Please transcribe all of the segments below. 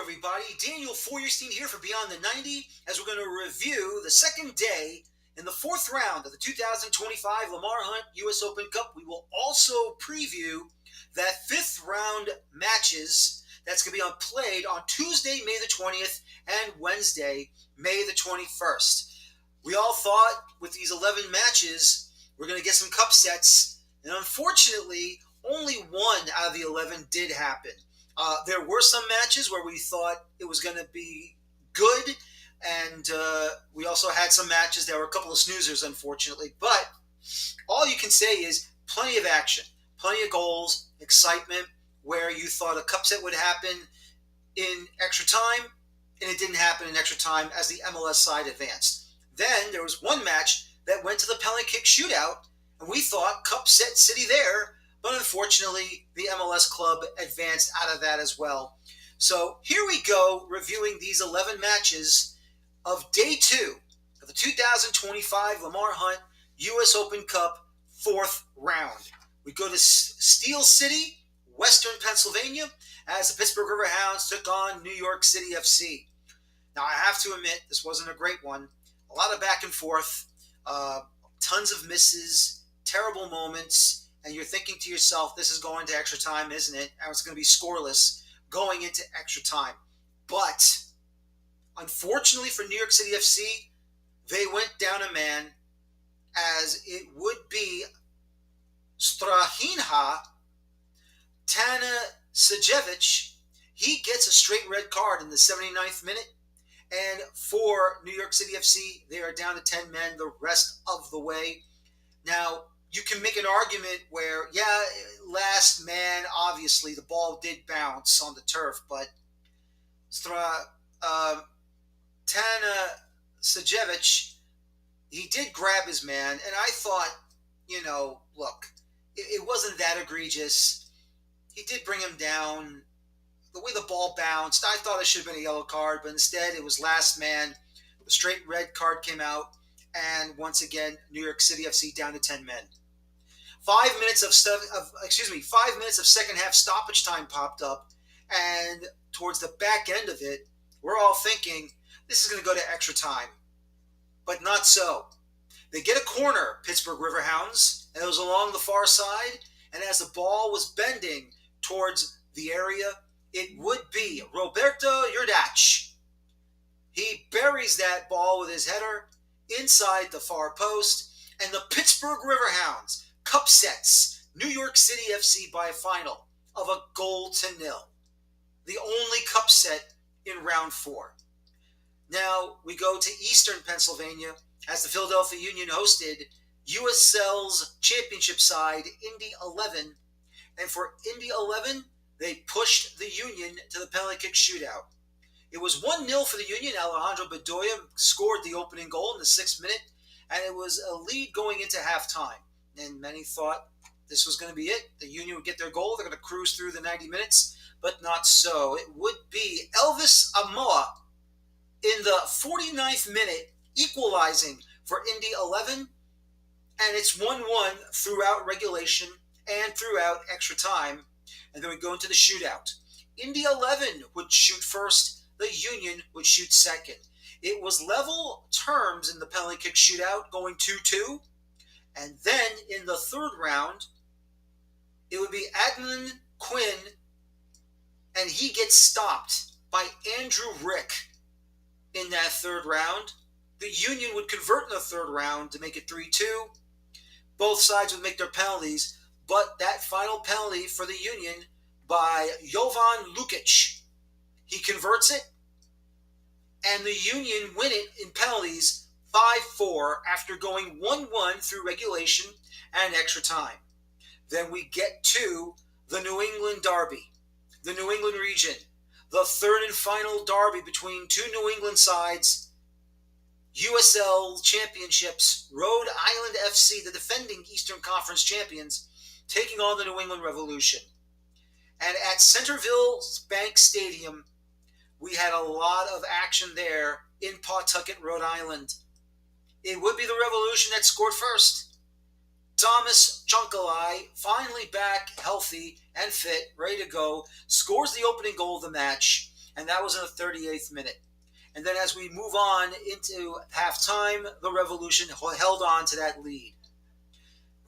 everybody. Daniel Feuerstein here for Beyond the 90 as we're going to review the second day in the fourth round of the 2025 Lamar Hunt U.S. Open Cup. We will also preview that fifth round matches that's going to be played on Tuesday, May the 20th and Wednesday, May the 21st. We all thought with these 11 matches, we're going to get some cup sets, and unfortunately, only one out of the 11 did happen. There were some matches where we thought it was going to be good, and we also had some matches that were a couple of snoozers, unfortunately. But all you can say is plenty of action, plenty of goals, excitement, where you thought a cup set would happen in extra time, and it didn't happen in extra time as the MLS side advanced. Then there was one match that went to the penalty kick shootout, and we thought cup set city there, but unfortunately, the MLS club advanced out of that as well. So here we go, reviewing these 11 matches of Day 2 of the 2025 Lamar Hunt U.S. Open Cup fourth round. We go to Steel City, Western Pennsylvania, as the Pittsburgh Riverhounds took on New York City FC. Now, I have to admit, this wasn't a great one. A lot of back and forth, tons of misses, terrible moments, and you're thinking to yourself, this is going to extra time, isn't it? And it's going to be scoreless going into extra time. But unfortunately for New York City FC, they went down a man, as it would be Strahinja Tanasejevic. He gets a straight red card in the 79th minute. And for New York City FC, they are down to 10 men the rest of the way. Now, you can make an argument where, last man, obviously, the ball did bounce on the turf, but Tanasejevic, he did grab his man, and I thought, look, it wasn't that egregious. He did bring him down. The way the ball bounced, I thought it should have been a yellow card, but instead it was last man. The straight red card came out, and once again, New York City FC down to 10 men. 5 minutes of 5 minutes of second half stoppage time popped up, and towards the back end of it, we're all thinking this is going to go to extra time, but not so. They get a corner, Pittsburgh Riverhounds, and it was along the far side, and as the ball was bending towards the area, it would be Roberto Yurdac. He buries that ball with his header inside the far post, and the Pittsburgh Riverhounds cup sets New York City FC by a final of 1-0. The only cup set in round 4. Now we go to Eastern Pennsylvania as the Philadelphia Union hosted USL's championship side, Indy 11. And for Indy 11, they pushed the Union to the penalty kick shootout. It was 1-0 for the Union. Alejandro Bedoya scored the opening goal in the 6th minute, and it was a lead going into halftime. And many thought this was going to be it. The Union would get their goal. They're going to cruise through the 90 minutes, but not so. It would be Elvis Amoa in the 49th minute equalizing for Indy 11, and it's 1-1 throughout regulation and throughout extra time. And then we go into the shootout. Indy 11 would shoot first. The Union would shoot second. It was level terms in the penalty kick shootout, going 2-2. And then in the third round, it would be Adnan Quinn, and he gets stopped by Andrew Rick in that third round. The Union would convert in the third round to make it 3-2. Both sides would make their penalties, but that final penalty for the Union by Jovan Lukic, he converts it, and the Union win it in penalties 5-4 after going 1-1 through regulation and extra time. Then we get to the New England Derby, the New England region, the third and final derby between two New England sides, USL Championships, Rhode Island FC, the defending Eastern Conference champions, taking on the New England Revolution. And at Centerville Bank Stadium, we had a lot of action there in Pawtucket, Rhode Island. It would be the Revolution that scored first. Thomas Chunkalai, finally back healthy and fit, ready to go, scores the opening goal of the match. and that was in the 38th minute. And then as we move on into halftime, the Revolution held on to that lead.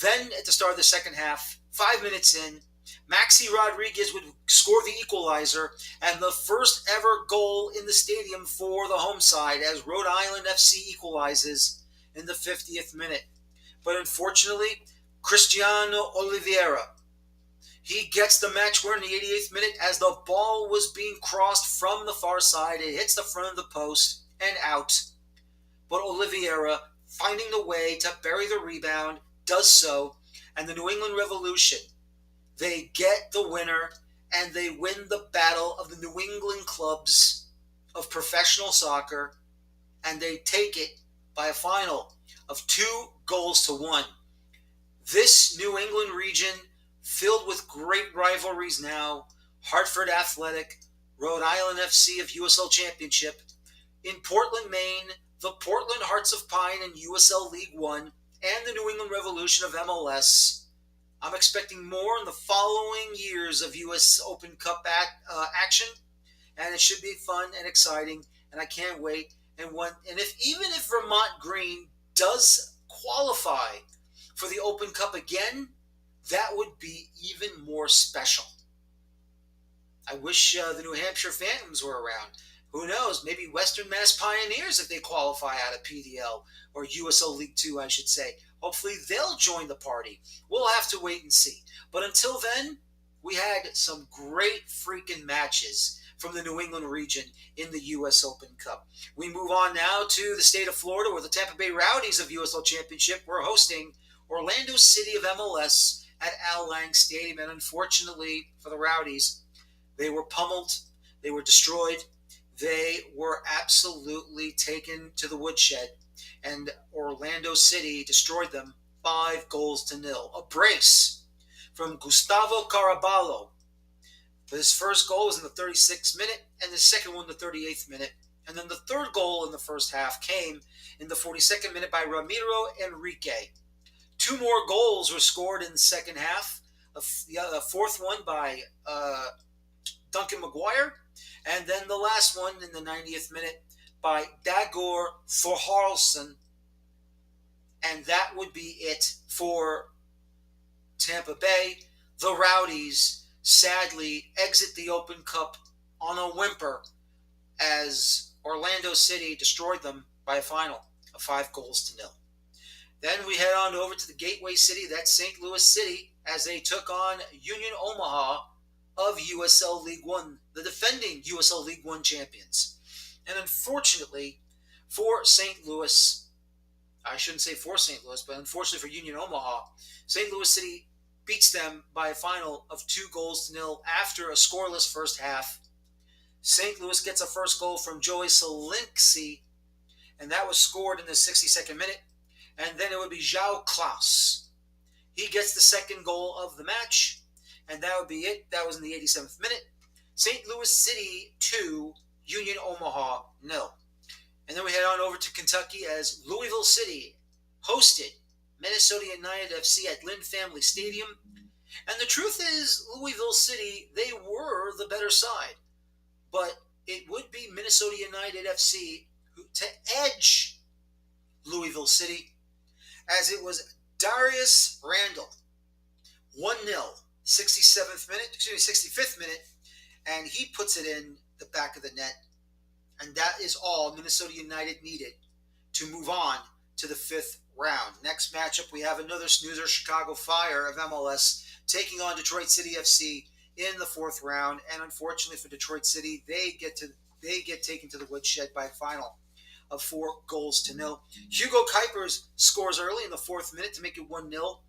Then at the start of the second half, 5 minutes in, Maxi Rodriguez would score the equalizer and the first ever goal in the stadium for the home side as Rhode Island FC equalizes in the 50th minute. But unfortunately, Cristiano Oliveira, he gets the match winner in the 88th minute as the ball was being crossed from the far side. It hits the front of the post and out. But Oliveira, finding the way to bury the rebound, does so, and the New England Revolution, they get the winner and they win the battle of the New England clubs of professional soccer, and they take it by a final of 2-1. This New England region, filled with great rivalries now, Hartford Athletic, Rhode Island FC of USL Championship, in Portland, Maine, the Portland Hearts of Pine in USL League One, and the New England Revolution of MLS. I'm expecting more in the following years of US Open Cup action, and it should be fun and exciting, and I can't wait. And even if Vermont Green does qualify for the Open Cup again, that would be even more special. I wish the New Hampshire Phantoms were around. Who knows? Maybe Western Mass Pioneers, if they qualify out of PDL, or USL League 2, I should say. Hopefully they'll join the party. We'll have to wait and see. But until then, we had some great freaking matches from the New England region in the U.S. Open Cup. We move on now to the state of Florida, where the Tampa Bay Rowdies of USL Championship were hosting Orlando City of MLS at Al Lang Stadium. And unfortunately for the Rowdies, they were pummeled. They were destroyed. They were absolutely taken to the woodshed, and Orlando City destroyed them 5-0. A brace from Gustavo Caraballo. His first goal was in the 36th minute, and the second one in the 38th minute. And then the third goal in the first half came in the 42nd minute by Ramiro Enrique. 2 more goals were scored in the second half. The fourth one by Duncan McGuire, and then the last one in the 90th minute by Dagur Thorharlsson. And that would be it for Tampa Bay. The Rowdies sadly exit the Open Cup on a whimper as Orlando City destroyed them by a final of 5-0. Then we head on over to the Gateway City, that's St. Louis City, as they took on Union Omaha of USL League One, the defending USL League One champions. And unfortunately for St. Louis, I shouldn't say for St. Louis, but unfortunately for Union Omaha, St. Louis City beats them by a final of 2-0 after a scoreless first half. St. Louis gets a first goal from Joey Solinksy, and that was scored in the 62nd minute. And then it would be João Klaus. He gets the second goal of the match, and that would be it. That was in the 87th minute. St. Louis City 2, Union Omaha 0. And then we head on over to Kentucky as Louisville City hosted Minnesota United FC at Lynn Family Stadium. And the truth is, Louisville City, they were the better side. But it would be Minnesota United FC to edge Louisville City, as it was Darius Randall, 1-0. 65th minute, and he puts it in the back of the net. And that is all Minnesota United needed to move on to the 5th round. Next matchup, we have another snoozer, Chicago Fire of MLS taking on Detroit City FC in the 4th round. And unfortunately for Detroit City, they get taken to the woodshed by a final of 4-0. Hugo Kuipers scores early in the 4th minute to make it 1-0.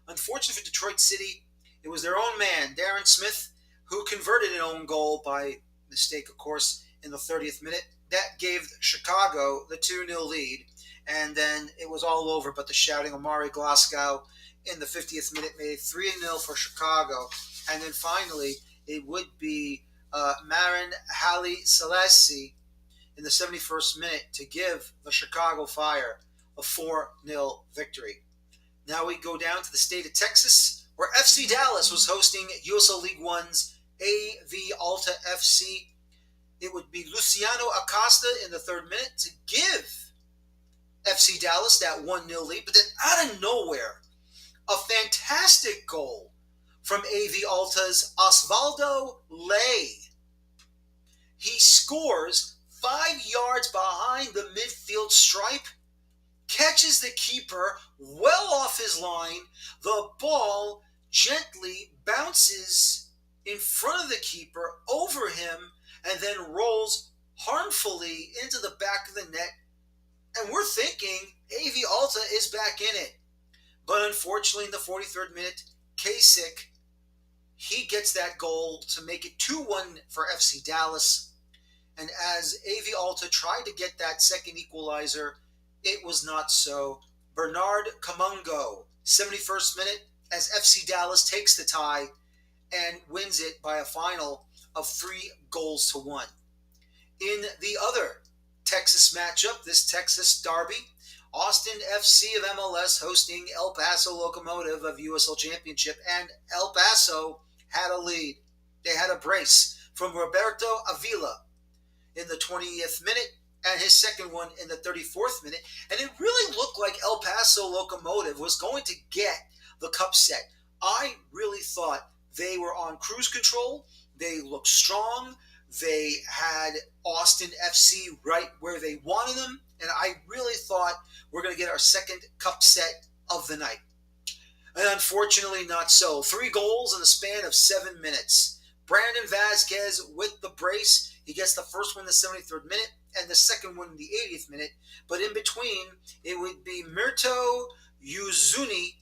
Unfortunately for Detroit City, it was their own man, Darren Smith, who converted an own goal by mistake, of course, in the 30th minute. That gave Chicago the 2-0 lead, and then it was all over but the shouting. Omari Glasgow in the 50th minute made 3-0 for Chicago. And then finally, it would be Marin Hali Selassie in the 71st minute to give the Chicago Fire a 4-0 victory. Now we go down to the state of Texas, where FC Dallas was hosting USL League One's AV Alta FC it would be Luciano Acosta in the third minute to give FC Dallas that 1-0 lead. But then out of nowhere, a fantastic goal from AV Alta's Osvaldo Ley. He scores 5 yards behind the midfield stripe, catches the keeper well off his line. The ball gently bounces in front of the keeper over him and then rolls harmfully into the back of the net. And we're thinking AV Alta is back in it. But unfortunately, in the 43rd minute, Kasich, he gets that goal to make it 2-1 for FC Dallas. And as AV Alta tried to get that second equalizer, it was not so. Bernard Kamungo, 71st minute, as FC Dallas takes the tie and wins it by a final of 3-1. In the other Texas matchup, this Texas derby, Austin FC of MLS hosting El Paso Locomotive of USL Championship, and El Paso had a lead. They had a brace from Roberto Avila in the 20th minute and his second one in the 34th minute. And it really looked like El Paso Locomotive was going to get the cup set. I really thought they were on cruise control. They looked strong. They had Austin FC right where they wanted them. And I really thought we're going to get our second cup set of the night. And unfortunately, not so. 3 goals in the span of 7 minutes. Brandon Vazquez with the brace. He gets the first one in the 73rd minute and the second one in the 80th minute. But in between, it would be Mirto Uzuni,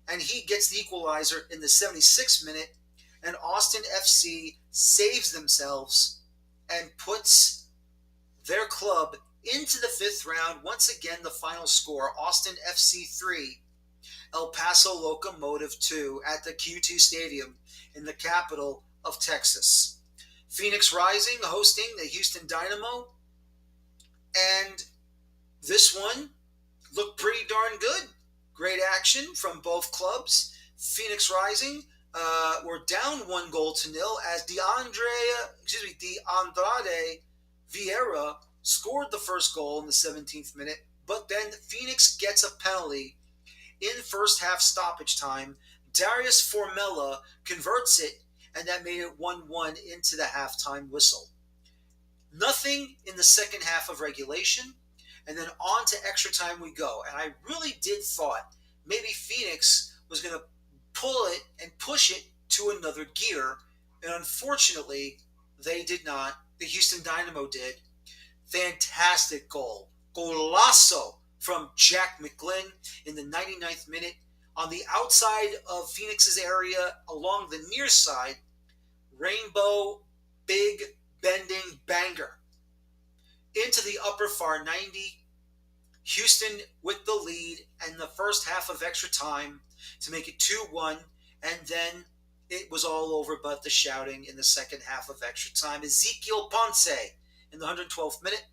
and he gets the equalizer in the 76th minute. And Austin FC saves themselves and puts their club into the 5th round. Once again, the final score, Austin FC 3, El Paso Locomotive 2 at the Q2 Stadium in the capital of Texas. Phoenix Rising hosting the Houston Dynamo. And this one looked pretty darn good. Great action from both clubs. Phoenix Rising were down 1-0 as DeAndrade Vieira scored the first goal in the 17th minute, but then Phoenix gets a penalty in first half stoppage time. Darius Formella converts it, and that made it 1-1 into the halftime whistle. Nothing in the second half of regulation, and then on to extra time we go. And I really did thought maybe Phoenix was going to pull it and push it to another gear, and unfortunately, they did not. The Houston Dynamo did. Fantastic goal. Golazo from Jack McGlynn in the 99th minute on the outside of Phoenix's area along the near side. Rainbow big bending banger into the upper far 90. Houston with the lead and the first half of extra time to make it 2-1, and then it was all over but the shouting in the second half of extra time. Ezekiel Ponce in the 112th minute,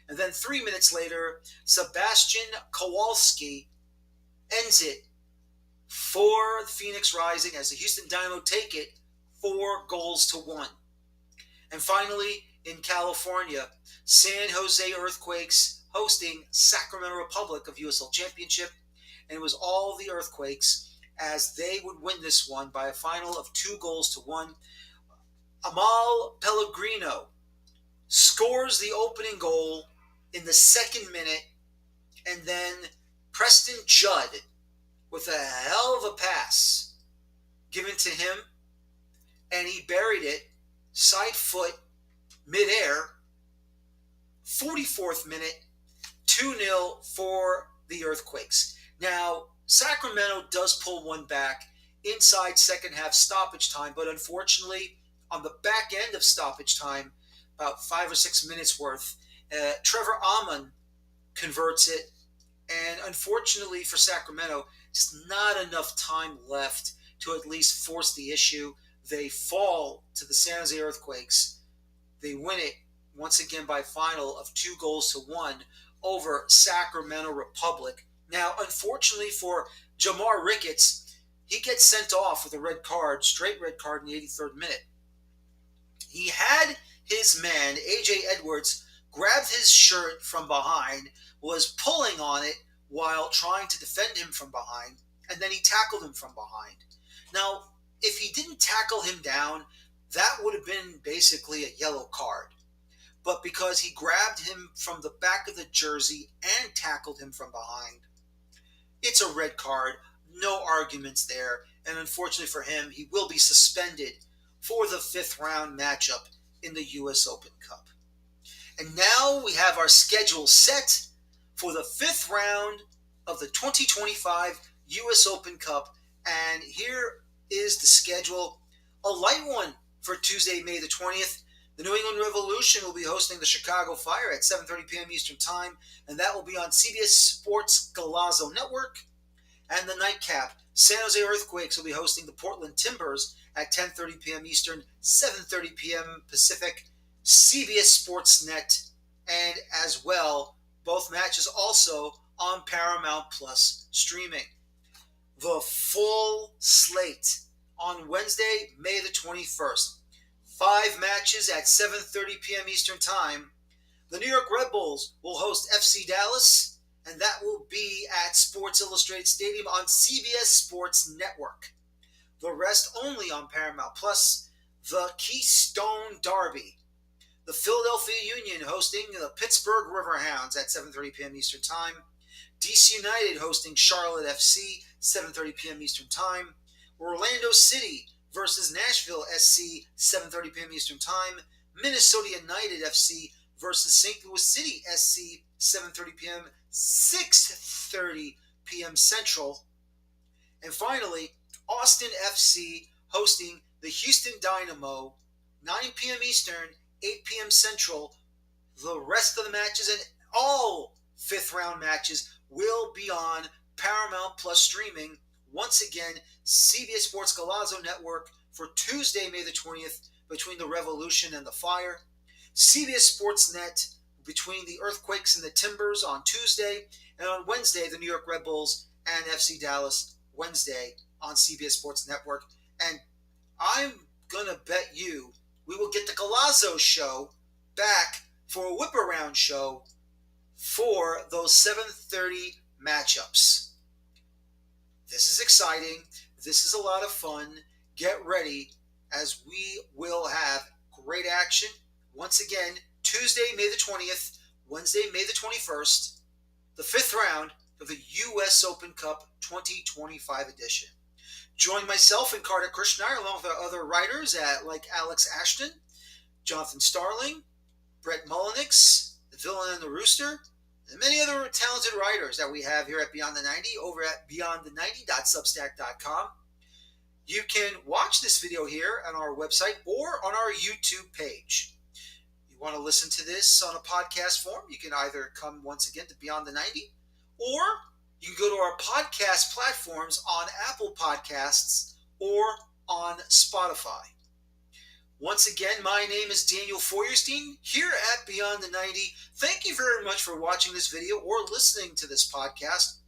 and then 3 minutes later, Sebastian Kowalski ends it for Phoenix Rising as the Houston Dynamo take it 4-1. And finally, in California, San Jose Earthquakes hosting Sacramento Republic of USL Championship, and it was all the Earthquakes as they would win this one by a final of 2-1. Amal Pellegrino scores the opening goal in the 2nd minute, and then Preston Judd with a hell of a pass given to him, and he buried it side foot midair. 44th minute, 2-0 for the Earthquakes. Now, Sacramento does pull one back inside second half stoppage time, but unfortunately, on the back end of stoppage time, about 5 or 6 minutes worth, Trevor Amann converts it, and unfortunately for Sacramento, just not enough time left to at least force the issue. They fall to the San Jose Earthquakes. They win it once again by a final of 2-1 over Sacramento Republic. Now, unfortunately for Jamar Ricketts, he gets sent off with a red card, straight red card in the 83rd minute. He had his man and AJ Edwards grabbed his shirt from behind, was pulling on it while trying to defend him from behind, and then he tackled him from behind. Now, if he didn't tackle him down, that would have been basically a yellow card. But because he grabbed him from the back of the jersey and tackled him from behind, it's a red card. No arguments there. And unfortunately for him, he will be suspended for the 5th round matchup in the U.S. Open Cup. And now we have our schedule set for the 5th round of the 2025 U.S. Open Cup. And here is the schedule. A light one for Tuesday, May the 20th. The New England Revolution will be hosting the Chicago Fire at 7:30 p.m. Eastern Time, and that will be on CBS Sports Golazo Network. And the nightcap, San Jose Earthquakes will be hosting the Portland Timbers at 10:30 p.m. Eastern, 7:30 p.m. Pacific, CBS Sports Net, and as well, both matches also on Paramount Plus streaming. The full slate on Wednesday, May the 21st. 5 matches at 7:30 p.m. Eastern Time. The New York Red Bulls will host FC Dallas, and that will be at Sports Illustrated Stadium on CBS Sports Network. The rest only on Paramount Plus. The Keystone Derby. The Philadelphia Union hosting the Pittsburgh Riverhounds at 7:30 p.m. Eastern Time. DC United hosting Charlotte FC, 7:30 p.m. Eastern Time. Orlando City versus Nashville SC, 7:30 p.m. Eastern Time. Minnesota United FC versus St. Louis City SC, 7:30 p.m., 6:30 p.m. Central. And finally, Austin FC hosting the Houston Dynamo, 9 p.m. Eastern, 8 p.m. Central. The rest of the matches and all 5th round matches will be on Paramount Plus streaming. Once again, CBS Sports Golazo Network for Tuesday, May the 20th, between the Revolution and the Fire. CBS Sports Net between the Earthquakes and the Timbers on Tuesday. And on Wednesday, the New York Red Bulls and FC Dallas, Wednesday on CBS Sports Network. And I'm going to bet you we will get the Golazo show back for a whip around show for those 7:30 matchups. This is exciting. This is a lot of fun. Get ready as we will have great action. Once again, Tuesday, May the 20th, Wednesday, May the 21st, the 5th round of the U.S. Open Cup 2025 edition. Join myself and Carter Krishnaiyer along with our other writers like Alex Ashton, Jonathan Starling, Brett Mullenix, The Villain and the Rooster, and many other talented writers that we have here at Beyond the 90 over at beyondthe90.substack.com. You can watch this video here on our website or on our YouTube page. You want to listen to this on a podcast form, you can either come once again to Beyond the 90, or you can go to our podcast platforms on Apple Podcasts or on Spotify. Once again, my name is Daniel Feuerstein here at Beyond the 90. Thank you very much for watching this video or listening to this podcast.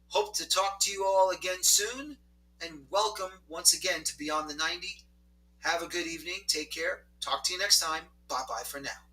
Hope to talk to you all again soon, and welcome once again to Beyond the 90. Have a good evening. Take care. Talk to you next time. Bye-bye for now.